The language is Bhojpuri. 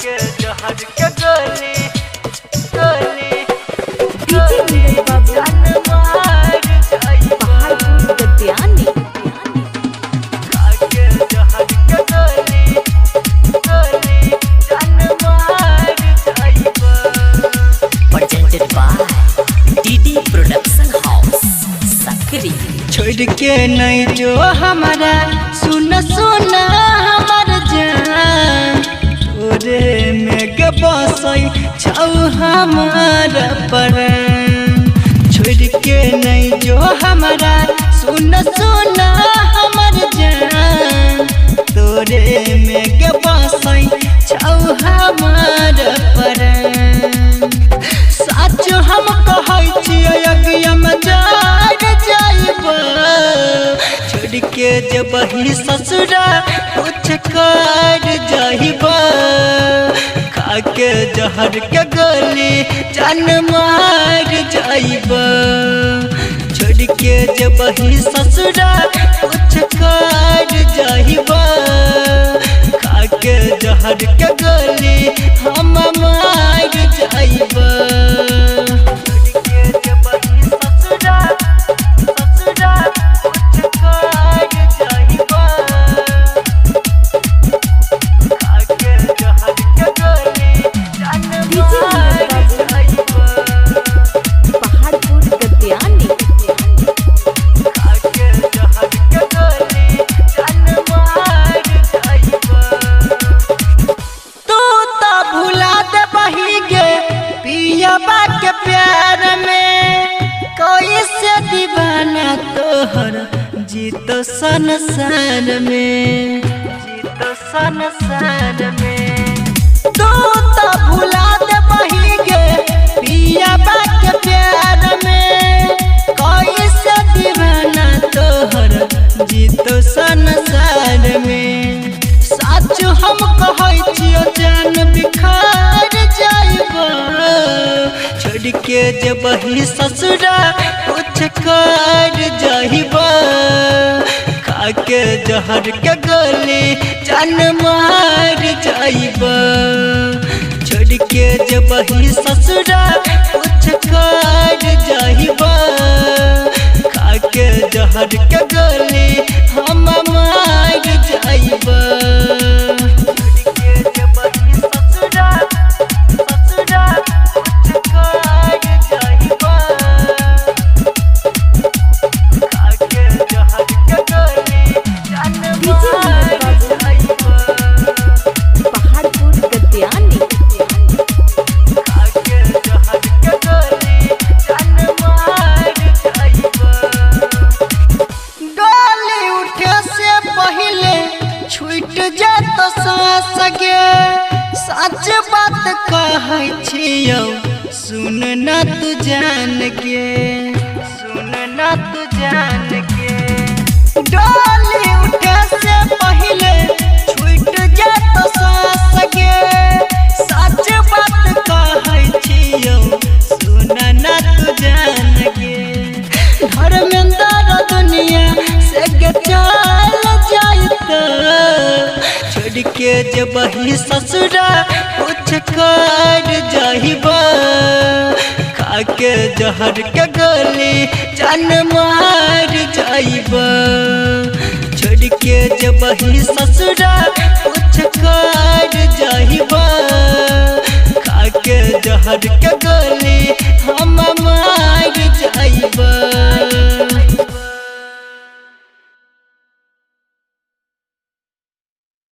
के जहर के गोली गोली डीजे बाबू जान मार जाइबा पहाड़पुर गद्यानी के जहर के गोली गोली जान मार जाइबा। presented by DD Production House, Sakri। छोड़ के नहीं जो हमारा सुन सुन हमार जान तोरे में बसई छौ हमारा प्राण। छोड़ के नहीं जो हमारा सुन सुन हमार जान तोरे में बसई छौ हमारा प्राण। सच हम कहै छियै अगियम जार जाइबा छोड़ के जबही ससुरा कुछ कर जाइबा खा के जहर के गोली जान मार जाइबा। छोड़ के जबही ससुरा कुछ कर जाइबा खा के जहर के गोली हम मार जाइबा। छोड़ के जबही ससुरा ससुरा कुछ कर जाइबा खा के जहर के गोली जान मार जाइबा। पहाड़पुर गद्यानी खा के जहर के गोली जान मार जाइबा। तू तो भुला दे बही गे पियबा के प्यार में कोई से दीवाना तोहर जीत संसार में जीत संसार में। तू तो भुला दे बही गे पियबा के प्यार में कोई से दीवाना तोहर जीत संसार में। सच हम कहै छियो जान बिखार जाइबा छोड़ के जबही ससुरा कुछ कर जाइबा खा के जहर के गोली जान मार जाइबा। छोड़ के जबही ससुरा कुछ कर जाइबा खा के जहर के गोली हम मार जाइबा। छोड़ के जबही ससुरा ससुरा कुछ कर जाइबा खा के जहर के गोली जान मार जाइबा। पहाड़पुर गद्यानी खा के जहर के गोली जान मार जाइबा। गोली उठे से पहले छूट जात सांस गे सच बात कहै छियौ सुन न तू जान के सुन न तू जान के। गोली उठे से पहले छूट जात सांस गे सच बात कहै छियौ सुन न तू जान के। धर्मेंद्र दुनिया से के चल जाइता छोड़ के जबही ससुरा कुछ कर जाइबा खा के जहर के गोली जान मार जाइबा। छोड़ के जबही ससुरा कुछ कर जाइबा खा के जहर के गोली हम मार जाइबा।